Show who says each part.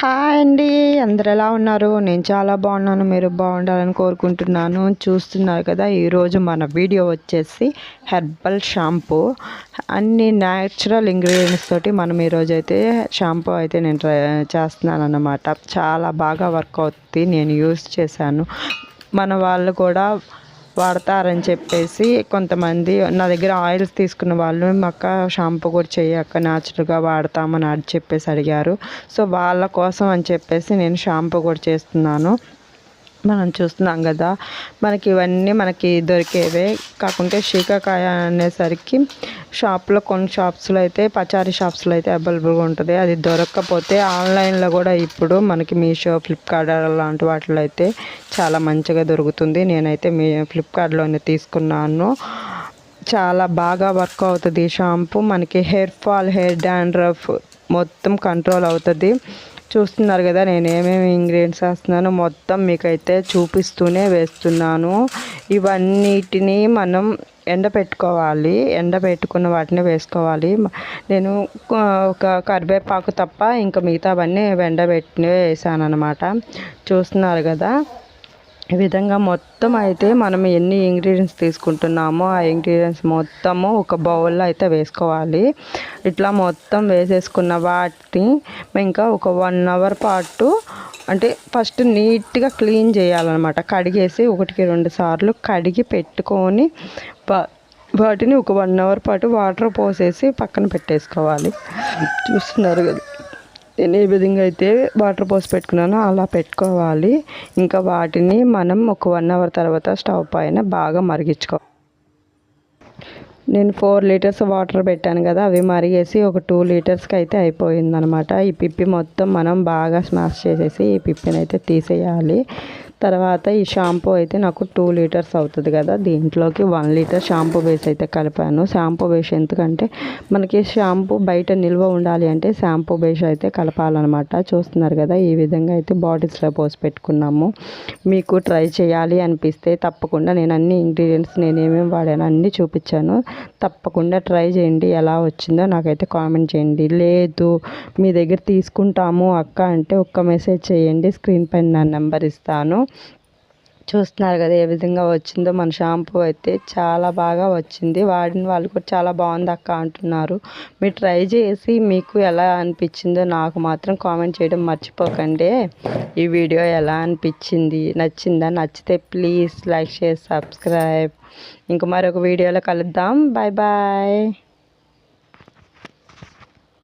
Speaker 1: Hi అండి, అందరు ఎలా ఉన్నారు? నేను చాలా బాగున్నాను. మీరు బాగుండాలని కోరుకుంటున్నాను. చూస్తున్నారు కదా, ఈరోజు మన వీడియో వచ్చేసి హెర్బల్ షాంపూ. అన్ని న్యాచురల్ ఇంగ్రీడియంట్స్ తోటి మనం ఈరోజు అయితే షాంపూ అయితే నేను చేస్తున్నాను అన్నమాట. చాలా బాగా వర్క్ అవుతుంది. నేను యూస్ చేశాను. మన వాళ్ళు కూడా వాడతారని చెప్పేసి కొంతమంది నా దగ్గర ఆయిల్స్ తీసుకున్న వాళ్ళు అక్క షాంపూ కూడా చేయక్క న్యాచురల్గా వాడతామని చెప్పేసి అడిగారు. సో వాళ్ళ కోసం అని చెప్పేసి నేను షాంపూ కూడా చేస్తున్నాను. మనం చూస్తున్నాం కదా, మనకి ఇవన్నీ మనకి దొరికేవే. కాకుంటే శీకాకాయ అనేసరికి షాప్లో కొన్ని షాప్స్లో అయితే పచారీ షాప్స్లో అయితే అవైలబుల్గా ఉంటుంది. అది దొరకకపోతే ఆన్లైన్లో కూడా ఇప్పుడు మనకి మీషో, ఫ్లిప్కార్ట్ అలాంటి వాటిలో అయితే చాలా మంచిగా దొరుకుతుంది. నేనైతే ఫ్లిప్కార్ట్లోనే తీసుకున్నాను. చాలా బాగా వర్క్ అవుతుంది ఈ షాంపూ. మనకి హెయిర్ ఫాల్, హెయిర్ డాండ్రఫ్ మొత్తం కంట్రోల్ అవుతుంది. చూస్తున్నారు కదా, నేను ఏమేమి ఇంగ్రీడియంట్స్ వేస్తున్నానో మొత్తం మీకైతే చూపిస్తూనే వేస్తున్నాను. ఇవన్నిటిని మనం ఎండబెట్టుకోవాలి. ఎండబెట్టుకున్న వాటిని వేసుకోవాలి. నేను ఒక కరివేపాకు తప్ప ఇంకా మిగతావన్నీ ఎండబెట్టినవే వేసాను అనమాట. చూస్తున్నారు కదా, ఈ విధంగా మొత్తం అయితే మనం ఎన్ని ఇంగ్రీడియంట్స్ తీసుకుంటున్నామో ఆ ఇంగ్రీడియంట్స్ మొత్తము ఒక బౌల్లో అయితే వేసుకోవాలి. ఇట్లా మొత్తం వేసేసుకున్న వాటిని ఇంకా ఒక 1 అవర్ పాటు అంటే ఫస్ట్ నీట్గా క్లీన్ చేయాలన్నమాట. కడిగేసి 1-2 సార్లు కడిగి పెట్టుకొని వాటిని ఒక 1 అవర్ పాటు వాటర్ పోసేసి పక్కన పెట్టేసుకోవాలి. చూస్తున్నారు కదా, నేను ఏ విధంగా అయితే వాటర్ పోసి పెట్టుకున్నానో అలా పెట్టుకోవాలి. ఇంకా వాటిని మనం ఒక 1 అవర్ తర్వాత స్టవ్ పైన బాగా మరిగించుకోవాలి. నేను 4 లీటర్స్ వాటర్ పెట్టాను కదా, అవి మరిగేసి ఒక 2 లీటర్స్కి అయితే అయిపోయిందనమాట. ఈ పిప్పి మొత్తం మనం బాగా స్మాష్ చేసేసి ఈ పిప్పిని అయితే తీసేయాలి. తర్వాత ఈ షాంపూ అయితే నాకు 2 లీటర్స్ అవుతుంది కదా, దీంట్లోకి 1 లీటర్ షాంపూ బేస్ అయితే కలిపాను. షాంపూ బేస్ ఎందుకంటే మనకి షాంపూ బయట నిల్వ ఉండాలి అంటే షాంపూ బేస్ అయితే కలపాలన్నమాట. చూస్తున్నారు కదా, ఈ విధంగా అయితే బాటిల్స్లో పోసి పెట్టుకున్నాము. మీకు ట్రై చేయాలి అనిపిస్తే తప్పకుండా నేను అన్ని ఇంగ్రీడియంట్స్ నేను ఏమేమి వాడానో అన్నీ చూపించాను. తప్పకుండా ట్రై చేయండి. ఎలా వచ్చిందో నాకైతే కామెంట్ చేయండి. లేదు మీ దగ్గర తీసుకుంటాము అక్క అంటే ఒక్క మెసేజ్ చేయండి. స్క్రీన్ పైన నా నెంబర్ ఇస్తాను. చూస్తున్నారు కదా ఏ విధంగా వచ్చిందో. మన షాంపూ అయితే చాలా బాగా వచ్చింది. వాడిన వాళ్ళు కూడా చాలా బాగుంది అక్క అంటున్నారు. మీరు ట్రై చేసి మీకు ఎలా అనిపించిందో నాకు మాత్రం కామెంట్ చేయడం మర్చిపోకండి. ఈ వీడియో ఎలా అనిపించింది, నచ్చిందా? నచ్చితే ప్లీజ్ లైక్, షేర్, సబ్స్క్రైబ్. ఇంక మరొక వీడియోలో కలుద్దాం. Bye bye.